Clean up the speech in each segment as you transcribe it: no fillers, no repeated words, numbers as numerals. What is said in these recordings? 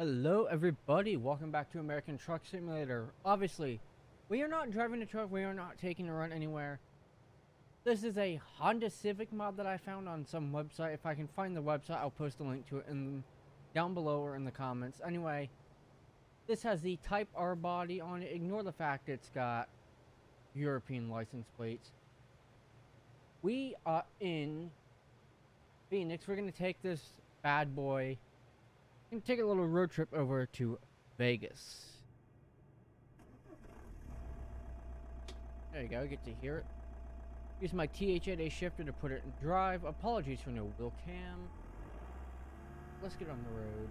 Hello everybody, welcome back to American Truck Simulator. Obviously, we are not driving a truck, we are not taking a run anywhere. This is a Honda Civic mod that I found on some website. If I can find the website, I'll post a link to it down below or in the comments. Anyway, this has the Type R body on it. Ignore the fact it's got European license plates. We are in Phoenix. We're going to take this bad boy and take a little road trip over to Vegas. There you go, get to hear it. Use my TH8A shifter to put it in drive. Apologies for no wheel cam. Let's get on the road.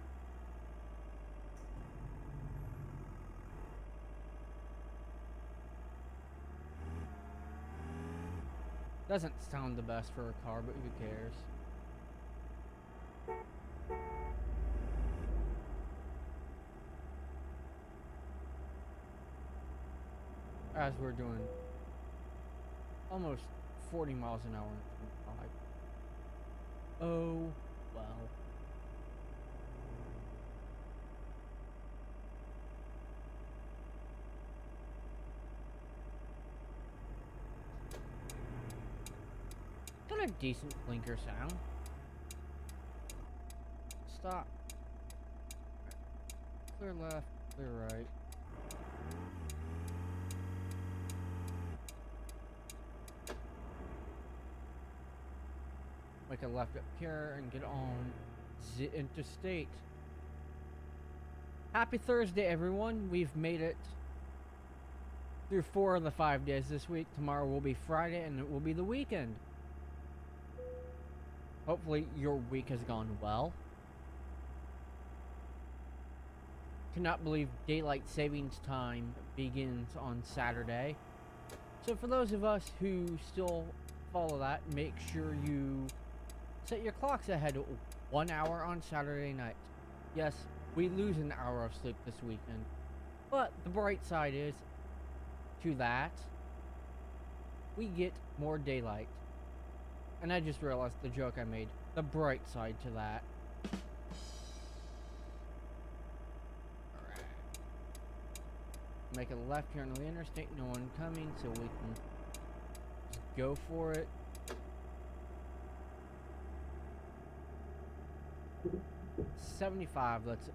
Doesn't sound the best for a car, but who cares? As we're doing almost 40 miles an hour in 25. Oh, well. Got a decent blinker sound. Stop. Clear left, clear right. Make a left up here and get on the interstate. Happy Thursday, everyone. We've made it through 4 of the 5 days this week. Tomorrow will be Friday and it will be the weekend. Hopefully your week has gone well. Cannot believe daylight savings time begins on Saturday. So for those of us who still follow that, make sure you set your clocks ahead 1 hour on Saturday night. Yes, we lose an hour of sleep this weekend. But the bright side is, to that, we get more daylight. And I just realized the joke I made. The bright side to that. Alright. Make a left here on the interstate, no one coming, so we can just go for it. $75, let's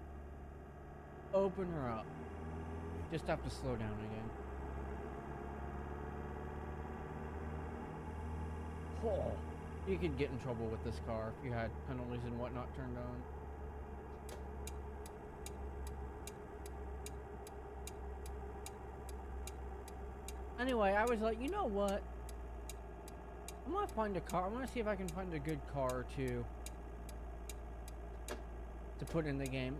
open her up. Just have to slow down again. Oh, you could get in trouble with this car if you had penalties and whatnot turned on. Anyway, I was like, you know what? I'm gonna find a car. I'm gonna see if I can find a good car or two to put in the game.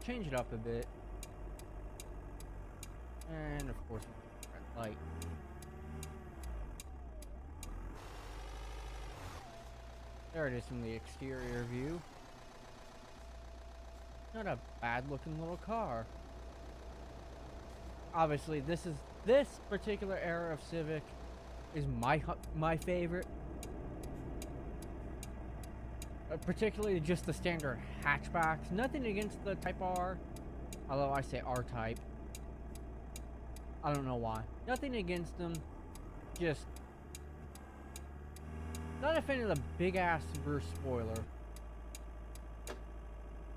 Change it up a bit. And of course, red light. There it is from the exterior view. Not a bad looking little car. Obviously, this particular era of Civic is my favorite. Particularly just the standard hatchbacks. Nothing against the Type R, although I say R-Type. I don't know why. Nothing against them. Just not a fan of the big ass rear spoiler.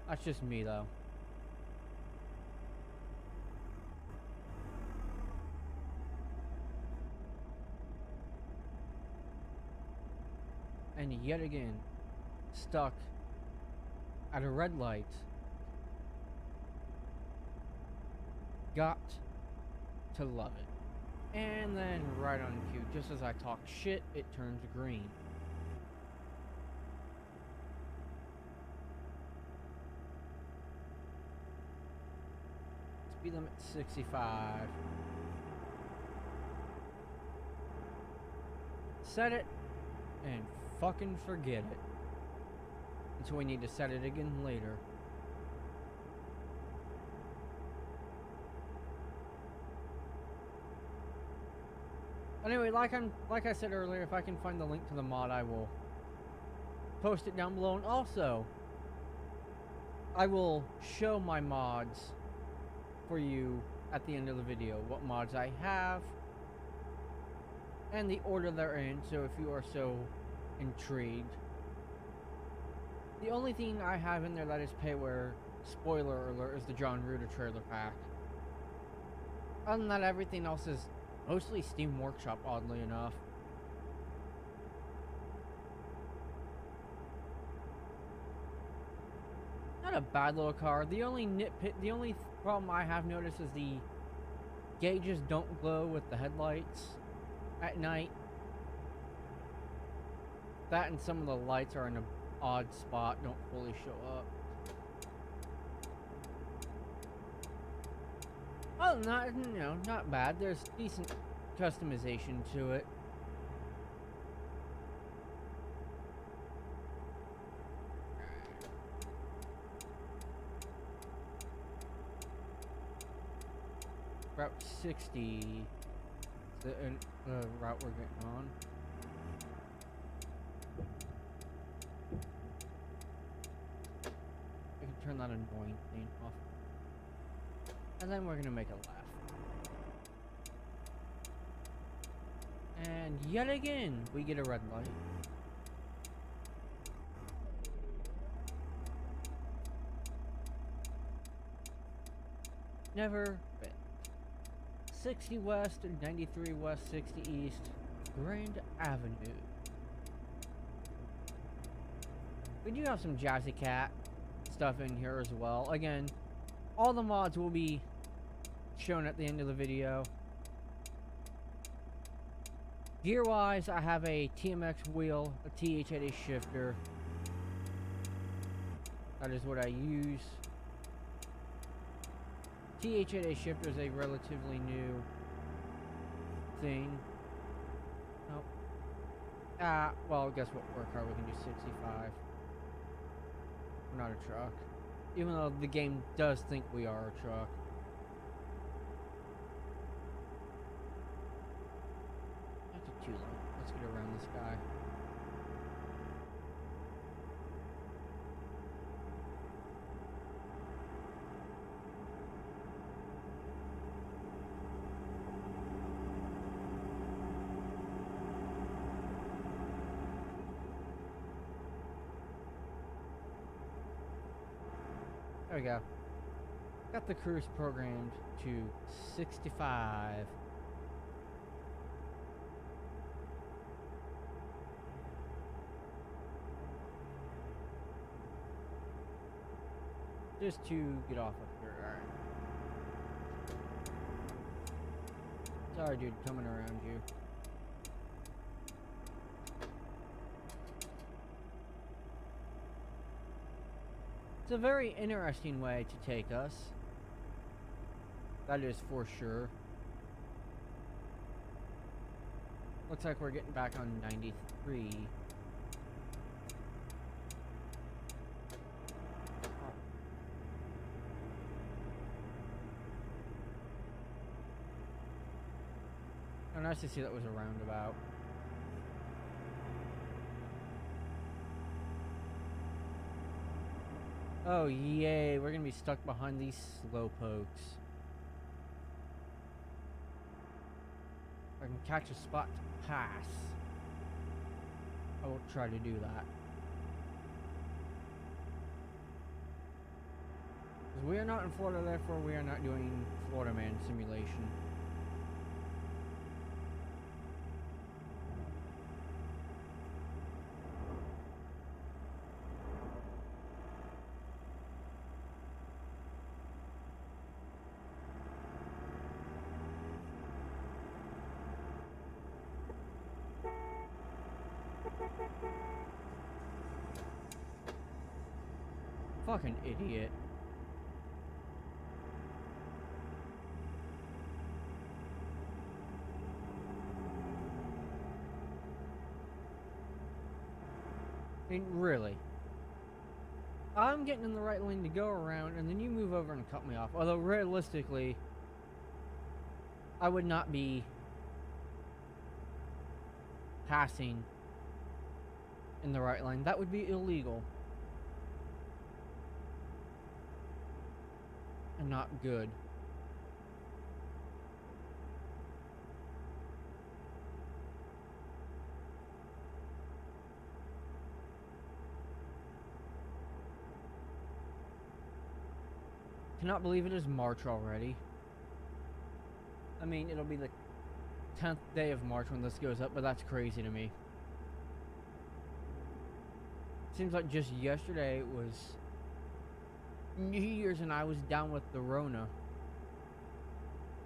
That's just me though. And yet again, stuck at a red light. Got to love it. And then right on cue, just as I talk shit, it turns green. Speed limit 65. Set it and fucking forget it. Until we need to set it again later. Anyway, like I said earlier, if I can find the link to the mod, I will post it down below. And also, I will show my mods for you at the end of the video, what mods I have and the order they're in, so if you are so intrigued. The only thing I have in there that is payware, spoiler alert, is the John Ruder trailer pack. Other than that, everything else is mostly Steam Workshop, oddly enough. Not a bad little car. The only problem I have noticed is the gauges don't glow with the headlights at night. That and some of the lights are in an odd spot, don't fully show up. Other than that, you know, not bad. There's decent customization to it. Route 60 is the route we're getting on. I can turn that annoying thing off. And then we're gonna make a left. And yet again, we get a red light. Never been. 60 West, 93 West, 60 East, Grand Avenue. We do have some Jazzy Cat stuff in here as well. Again, all the mods will be shown at the end of the video. Gear-wise, I have a TMX wheel, a TH80 shifter. That is what I use. TH80 shifter is a relatively new thing. Nope. Well, guess what work car we can do 65. We're not a truck. Even though the game does think we are a truck. That's too low. Let's get around this guy. There we go. Got the cruise programmed to 65. Just to get off of here. Alright. Sorry, dude, coming around you. It's a very interesting way to take us. That is for sure. Looks like we're getting back on 93. Oh, nice to see that was a roundabout. Oh, yay, we're gonna be stuck behind these slowpokes. If I can catch a spot to pass, I will try to do that. Because we are not in Florida, therefore we are not doing Florida Man simulation. Fucking idiot. I mean, really. I'm getting in the right lane to go around, and then you move over and cut me off. Although, realistically, I would not be passing in the right lane. That would be illegal. not good. Cannot believe it is March already. I mean, it'll be the 10th day of March when this goes up, but that's crazy to me. Seems like just yesterday it was New Year's and I was down with the Rona.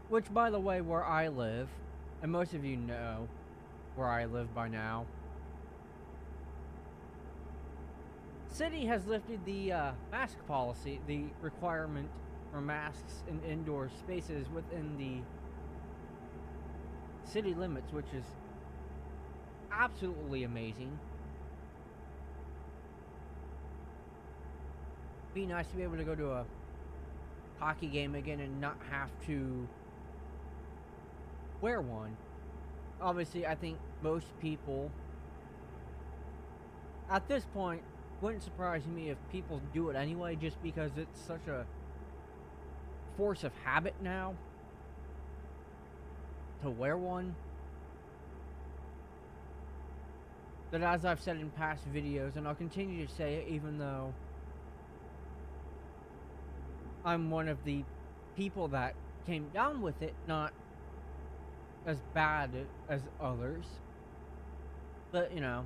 Which, by the way, where I live, and most of you know where I live by now, city has lifted the mask policy, the requirement for masks in indoor spaces within the city limits, which is absolutely amazing. Be nice to be able to go to a hockey game again and not have to wear one. Obviously, I think most people at this point, wouldn't surprise me if people do it anyway, just because it's such a force of habit now to wear one. That, as I've said in past videos, and I'll continue to say it even though I'm one of the people that came down with it, not as bad as others, but you know,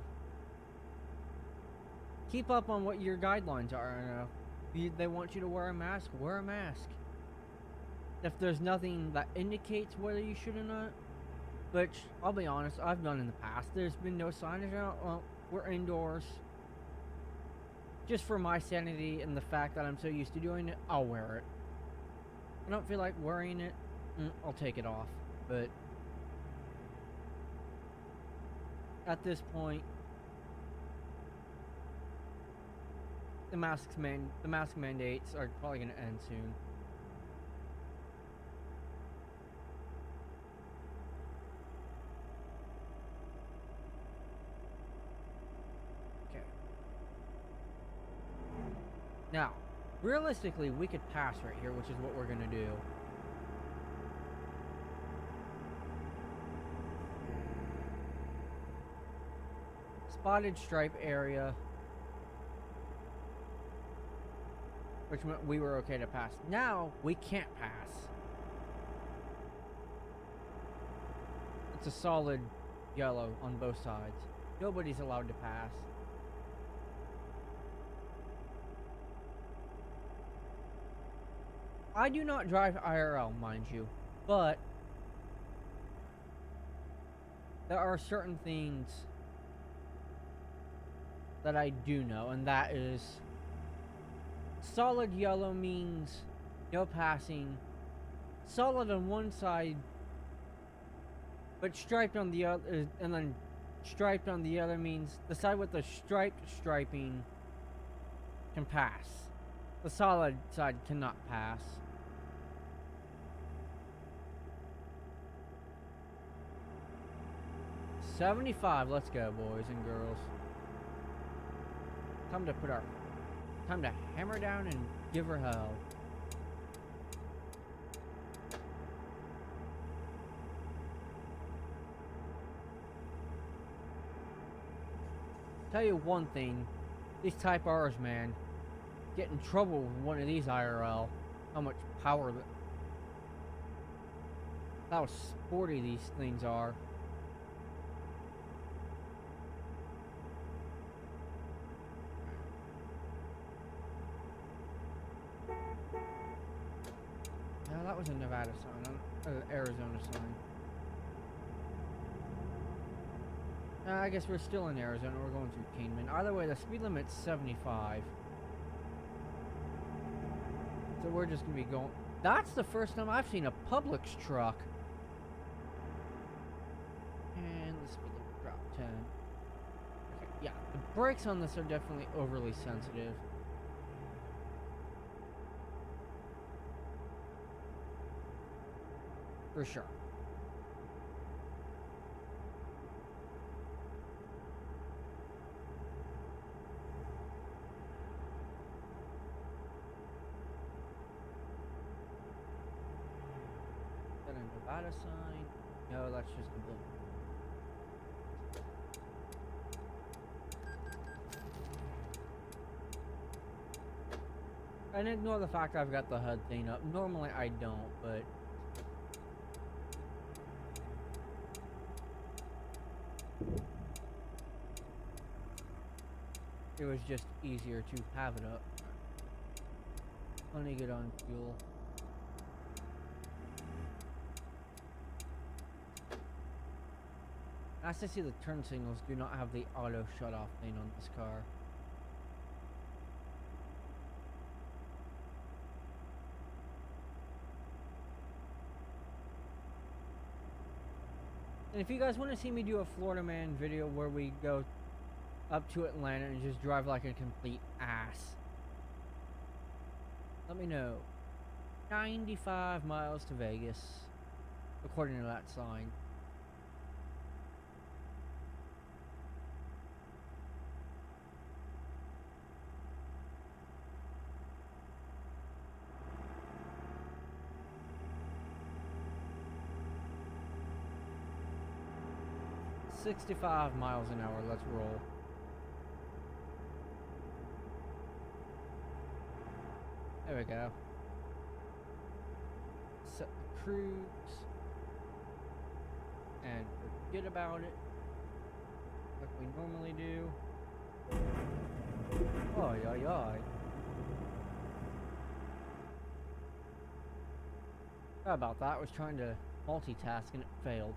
keep up on what your guidelines are. They want you to wear a mask, wear a mask. If there's nothing that indicates whether you should or not, which, I'll be honest, I've done in the past, there's been no signage out, well, we're indoors. Just for my sanity and the fact that I'm so used to doing it, I'll wear it. I don't feel like wearing it, I'll take it off. But at this point, the mask mandates are probably going to end soon. Okay. Now, realistically, we could pass right here, which is what we're going to do. Spotted stripe area, which meant we were okay to pass. Now, we can't pass. It's a solid yellow on both sides. Nobody's allowed to pass. I do not drive IRL, mind you, but there are certain things that I do know, and that is solid yellow means no passing. Solid on one side, but striped on the other, and then striped on the other means the side with the striped striping can pass. The solid side cannot pass. $75, let's go, boys and girls. Time to hammer down and give her hell. Tell you one thing, these Type R's, man, get in trouble with one of these IRL. How much power how sporty these things are. That was a Nevada sign, an Arizona sign. I guess we're still in Arizona. We're going through Kingman. Either way, the speed limit's 75. So we're just going to be going... That's the first time I've seen a Publix truck. And the speed limit dropped 10. Okay, yeah. The brakes on this are definitely overly sensitive. For sure. Nevada sign. No, that's just a building. And ignore the fact I've got the HUD thing up. Normally I don't, but it was just easier to have it up. Let me get on fuel. Nice to see the turn signals do not have the auto shut off thing on this car. And if you guys want to see me do a Florida Man video where we go up to Atlanta and just drive like a complete ass, let me know. 95 miles to Vegas, according to that sign. $65 miles an hour, let's roll. There we go. Set the cruise. And forget about it. Like we normally do. Oh, yeah. How about that? I was trying to multitask and it failed.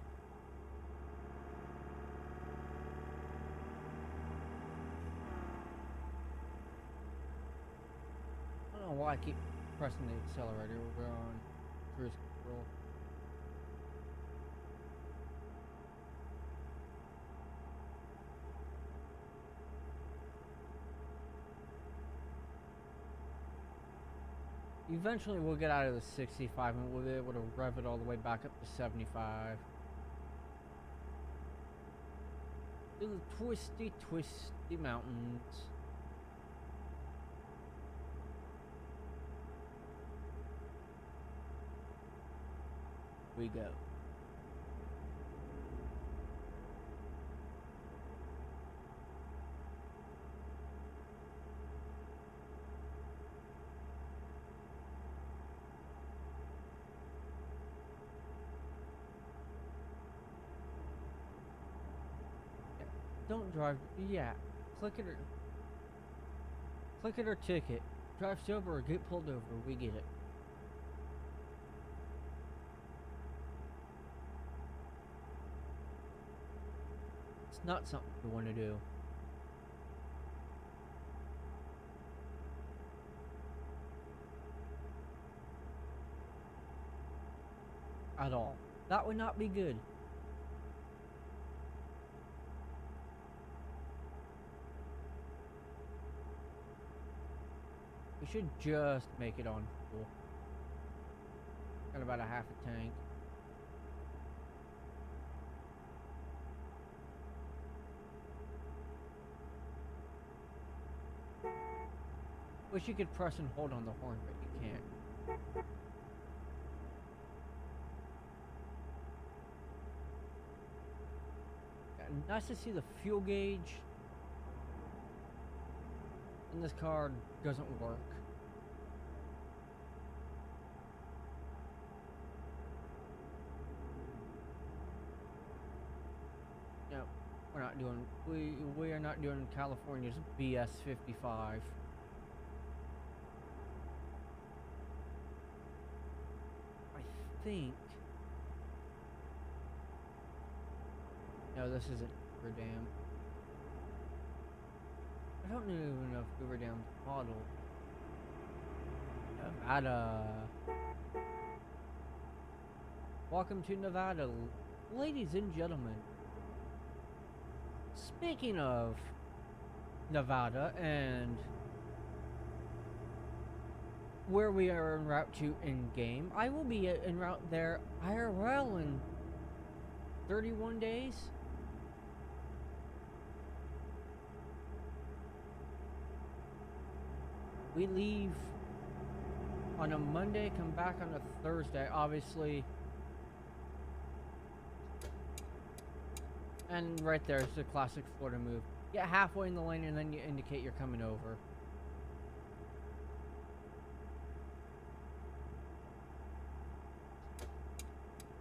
I don't know why I keep pressing the accelerator. We're on cruise control. Eventually we'll get out of the 65 and we'll be able to rev it all the way back up to 75. Through the twisty mountains. We go. Don't drive. Yeah, click it or ticket. Drive sober or get pulled over. We get it. It's not something you want to do. At all. That would not be good. We should just make it on full. Got about a half a tank. Wish you could press and hold on the horn, but you can't. Yeah, nice to see the fuel gauge in this car doesn't work. No, we're not doing. We are not doing California's BS 55. I think. No, this isn't Hoover Dam. I don't even know if Hoover Dam's model. Nevada. Welcome to Nevada, ladies and gentlemen. Speaking of Nevada and where we are en route to in-game, I will be en route there IRL in 31 days. We leave on a Monday, come back on a Thursday. Obviously, And right there is the classic Florida move. Get halfway in the lane and then you indicate you're coming over.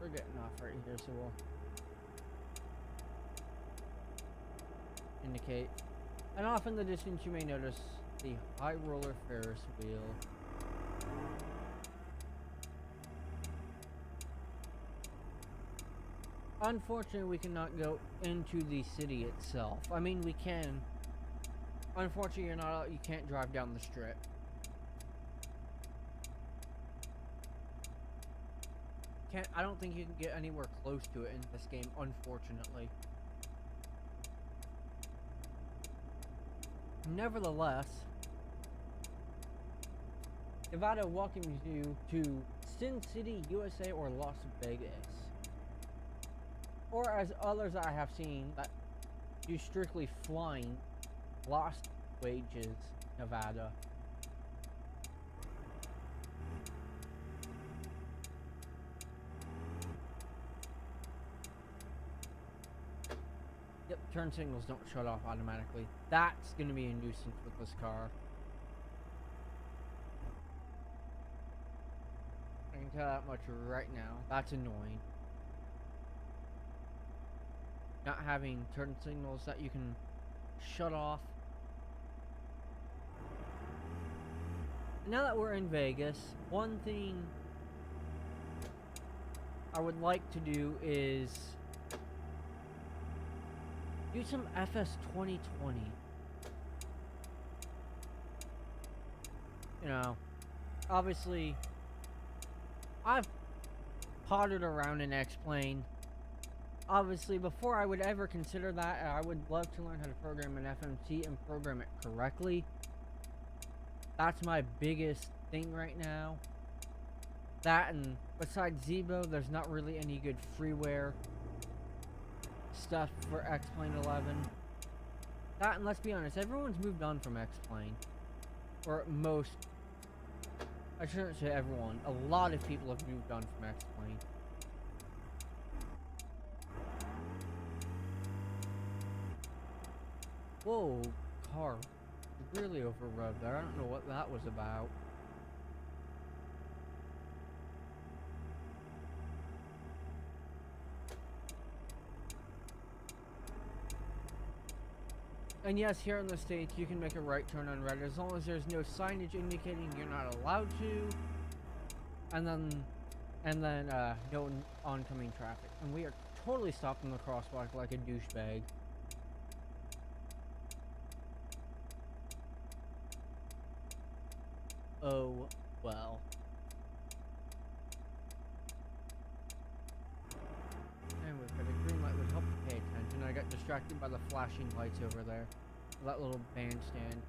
We're getting off right here, so we'll indicate. And off in the distance you may notice the high roller Ferris wheel. Unfortunately, we cannot go into the city itself. I mean, we can. Unfortunately, you can't drive down the strip. I don't think you can get anywhere close to it in this game, unfortunately. Nevertheless, Nevada welcomes you to Sin City, USA, or Las Vegas. Or as others I have seen that do strictly flying, Lost Wages, Nevada. Yep, turn signals don't shut off automatically. That's going to be a nuisance with this car. I can tell that much right now. That's annoying. Not having turn signals that you can shut off. Now that we're in Vegas, one thing I would like to do is do some FS 2020. You know, obviously, I've pottered around in X-Plane. Obviously, before I would ever consider that, I would love to learn how to program an FMT and program it correctly. That's my biggest thing right now. That, and besides Zebo, there's not really any good freeware stuff for X-Plane 11. That, and let's be honest, everyone's moved on from X-Plane. Or most, I shouldn't say everyone, a lot of people have moved on from X-Plane. Whoa, car really over revved there. I don't know what that was about. And yes, here in the States, you can make a right turn on red as long as there's no signage indicating you're not allowed to. And then no oncoming traffic. And we are totally stopped in the crosswalk like a douchebag. Oh, well. And we've got a green light would help to pay attention. I got distracted by the flashing lights over there. That little bandstand.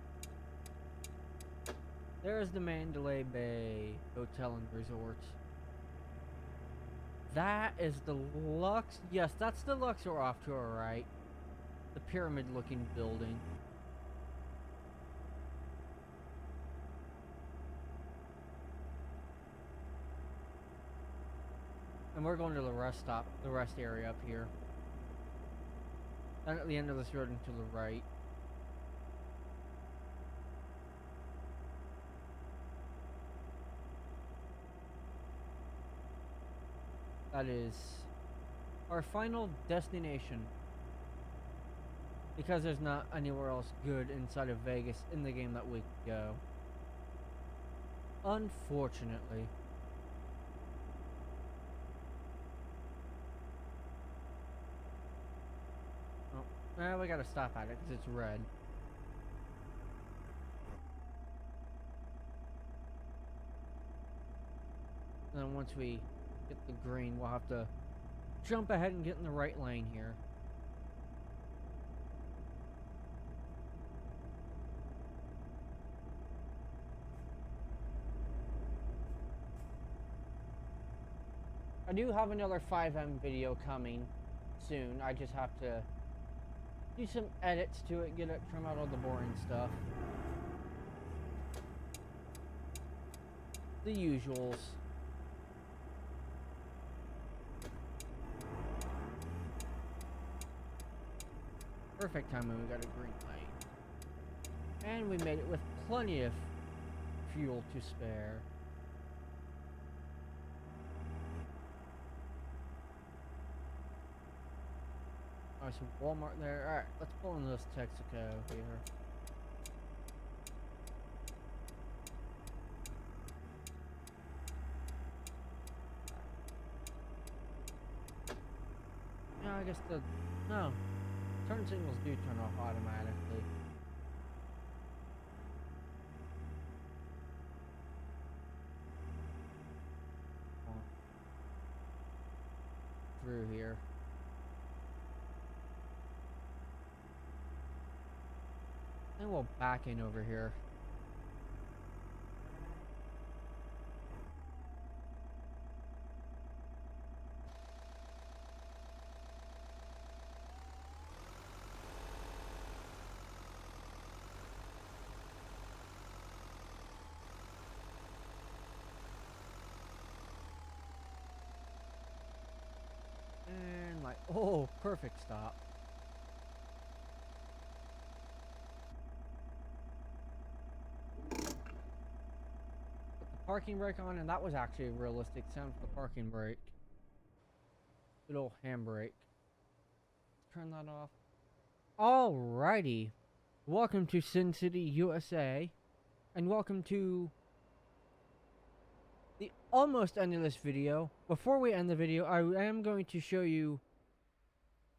There's the Mandalay Bay Hotel and Resort. That is the Lux. Yes, that's the Luxor off to our right. The pyramid looking building. And we're going to the rest stop, the rest area up here. Then at the end of this road and to the right. That is our final destination. Because there's not anywhere else good inside of Vegas in the game that we could go. Unfortunately. Well, we gotta stop at it because it's red. And then once we get the green, we'll have to jump ahead and get in the right lane here. I do have another 5M video coming soon. I just have to do some edits to it, trim out all the boring stuff. The usuals. Perfect time when we got a green light. And we made it with plenty of fuel to spare. Alright, some Walmart there. Alright, let's pull in this Texaco here. Yeah, I guess no. Turn signals do turn off automatically. Through here. And we'll back in over here. And like, oh, perfect stop. Parking brake on, and that was actually a realistic sound for the parking brake. Good old handbrake. Turn that off. Alrighty. Welcome to Sin City, USA. And welcome to the almost end of this video. Before we end the video, I am going to show you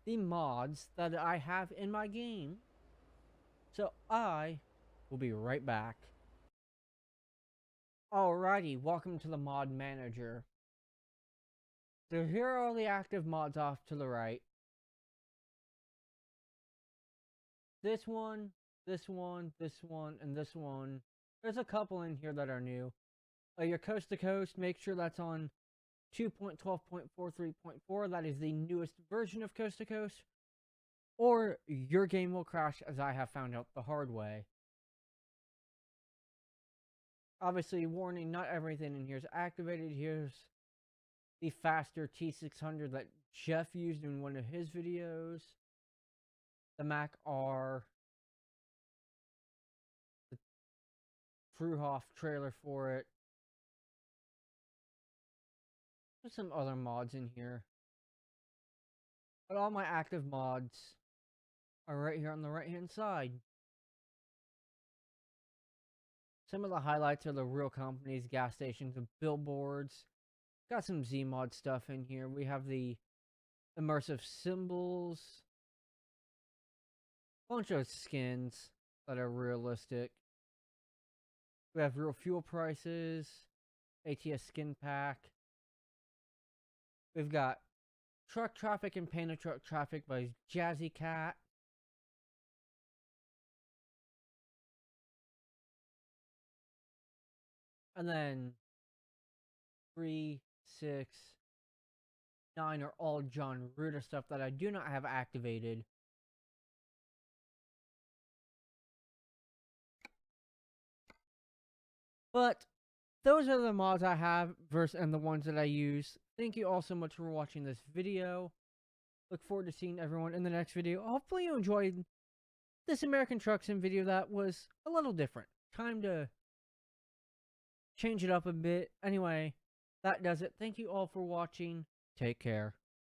the mods that I have in my game. So I will be right back. Alrighty, welcome to the mod manager. So here are all the active mods off to the right. This one, this one, this one, and this one. There's a couple in here that are new. Your Coast to Coast, make sure that's on 2.12.43.4. That is the newest version of Coast to Coast. Or your game will crash, as I have found out the hard way. Obviously, warning, not everything in here is activated. Here's the faster T600 that Jeff used in one of his videos. The Mac R. The Fruhoff trailer for it. There's some other mods in here. But all my active mods are right here on the right hand side. Some of the highlights are the real companies, gas stations, and billboards. Got some Z-mod stuff in here. We have the immersive symbols. Bunch of skins that are realistic. We have real fuel prices. ATS skin pack. We've got Truck Traffic and Paint a Truck Traffic by Jazzy Cat. And then 3, 6, 9 are all John Ruda stuff that I do not have activated. But those are the mods I have and the ones that I use. Thank you all so much for watching this video. Look forward to seeing everyone in the next video. Hopefully you enjoyed this American Truck Sim video that was a little different. Time to change it up a bit. Anyway, that does it. Thank you all for watching. Take care.